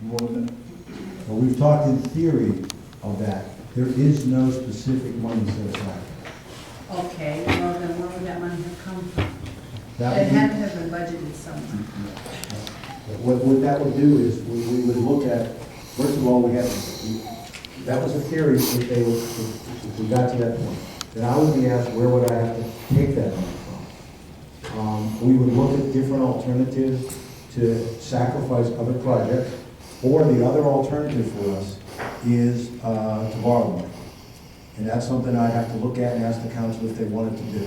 Well, we've talked in theory of that. There is no specific money set aside. Okay, well then where would that money have come from? That It would be- had to have been budgeted somewhere. What that would do is, we would look at, first of all, that was a theory if we got to that point. Then I would be asked, where would I have to take that money from? We would look at different alternatives to sacrifice other projects, or the other alternative for us is to borrow money. And that's something I'd have to look at and ask the council if they wanted to do.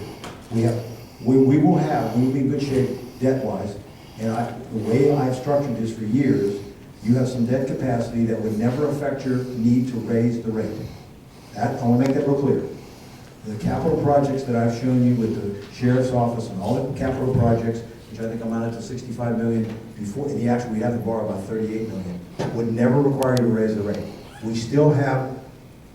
We will be in good shape debt-wise, and the way I've structured this for years, you have some debt capacity that would never affect your need to raise the rate. I want to make that real clear. The capital projects that I've shown you with the sheriff's office and all the capital projects, which I think amounted to 65 million before, in the actual, we have to borrow about 38 million, would never require you to raise the rate. We still have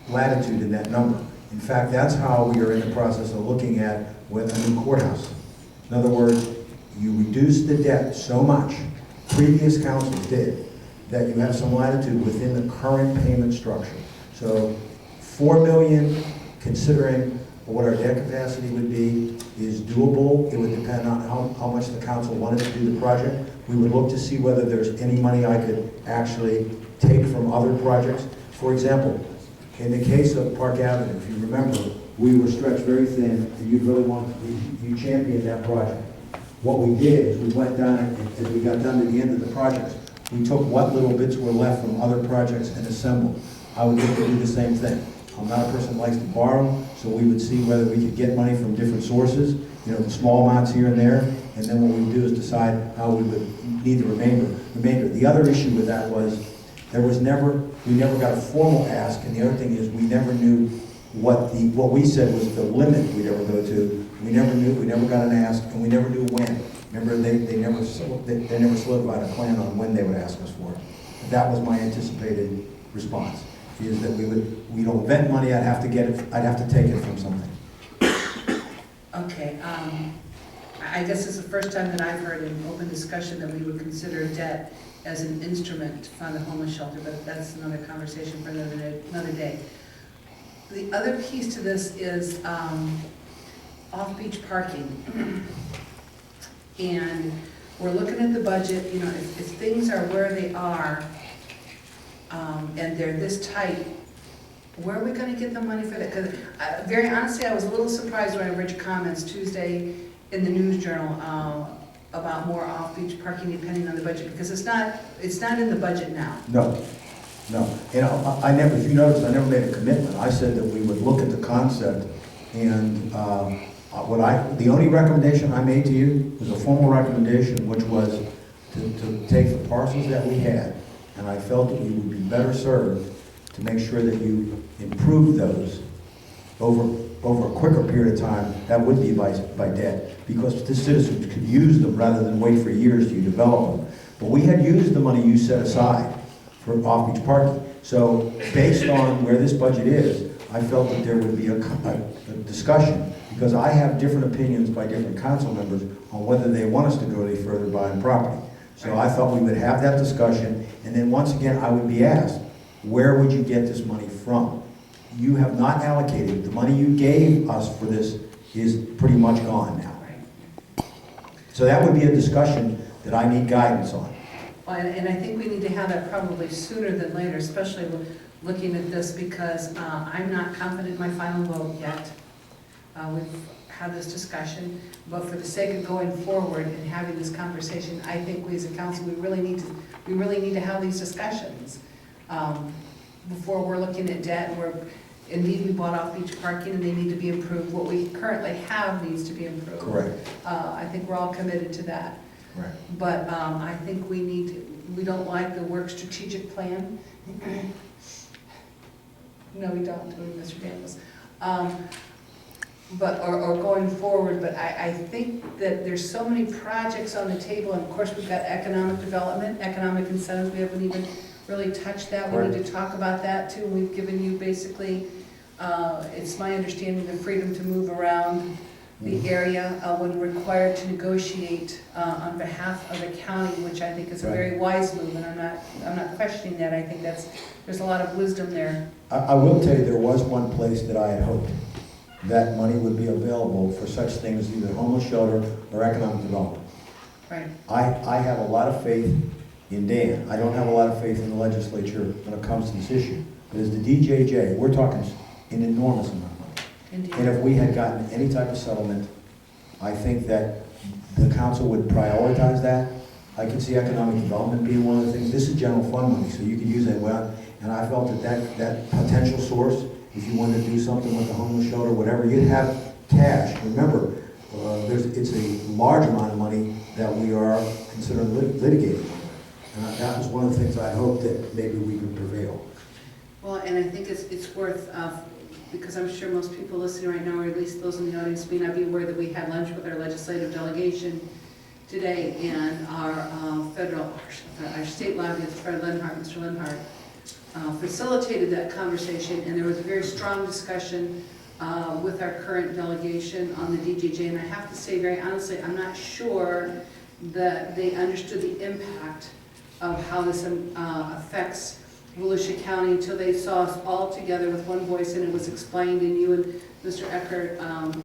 latitude in that number. In fact, that's how we are in the process of looking at with a new courthouse. In other words, you reduce the debt so much, previous councils did, that you have some latitude within the current payment structure. So 4 million, considering what our debt capacity would be, is doable. It would depend on how much the council wanted to do the project. We would look to see whether there's any money I could actually take from other projects. For example, in the case of Park Avenue, if you remember, we were stretched very thin, and you championed that project. What we did is we went down, and as we got down to the end of the project, we took what little bits were left from other projects and assembled. I would look to do the same thing. I'm not a person who likes to borrow, so we would see whether we could get money from different sources, small amounts here and there, and then what we would do is decide how we would need the remainder. The other issue with that was, we never got a formal ask, and the other thing is, we never knew what we said was the limit we'd ever go to. We never got an ask, and we never knew when. Remember, they never solidified a plan on when they would ask us for it. That was my anticipated response, is that we don't vent money, I'd have to take it from something. Okay, I guess it's the first time that I've heard in open discussion that we would consider debt as an instrument to fund a homeless shelter, but that's another conversation for another day. The other piece to this is off-beach parking. And we're looking at the budget, if things are where they are, and they're this tight, where are we gonna get the money for that? Because very honestly, I was a little surprised when I read your comments Tuesday in the News Journal about more off-beach parking depending on the budget, because it's not in the budget now. No. If you noticed, I never made a commitment. I said that we would look at the concept, and the only recommendation I made to you was a formal recommendation, which was to take the parcels that we had, and I felt that we would be better served to make sure that you improve those over a quicker period of time. That would be by debt, because the citizens could use them rather than wait for years to develop them. But we had used the money you set aside for off-beach parking. So based on where this budget is, I felt that there would be a discussion, because I have different opinions by different council members on whether they want us to go any further buying property. So I thought we would have that discussion, and then once again, I would be asked, where would you get this money from? You have not allocated. The money you gave us for this is pretty much gone now. So that would be a discussion that I need guidance on. Well, and I think we need to have that probably sooner than later, especially looking at this, because I'm not confident in my final vote yet. We've had this discussion, but for the sake of going forward and having this conversation, I think we as a council, we really need to have these discussions before we're looking at debt. Indeed, we bought off beach parking and they need to be improved. What we currently have needs to be improved. Correct. I think we're all committed to that. Right. But I think we don't like the work strategic plan. No, we don't, Mr. Daniels. Or going forward, but I think that there's so many projects on the table, and of course we've got economic development, economic incentives. We haven't even really touched that. We need to talk about that too. We've given you basically, it's my understanding, the freedom to move around the area when required to negotiate on behalf of the county, which I think is a very wise move, and I'm not questioning that. I think there's a lot of wisdom there. I will tell you, there was one place that I had hoped that money would be available for such things, either homeless shelter or economic development. Right. I have a lot of faith in Dan. I don't have a lot of faith in the legislature when it comes to this issue. But as the DJJ, we're talking an enormous amount of money. Indeed. And if we had gotten any type of settlement, I think that the council would prioritize that. I could see economic development being one of the things. This is general fund money, so you could use that well. And I felt that potential source, if you wanted to do something with the homeless shelter, whatever, you'd have cash. Remember, it's a large amount of money that we are considering litigating. And that was one of the things I hoped that maybe we could prevail. Well, and I think it's worth, because I'm sure most people listening right now, or at least those in the audience, may not be aware that we had lunch with our legislative delegation today, and our state lobbyist, Mr. Lenhart, facilitated that conversation, and there was a very strong discussion with our current delegation on the DJJ, and I have to say very honestly, I'm not sure that they understood the impact of how this affects Volusia County until they saw us all together with one voice, and it was explained, and you and Mr. Eckert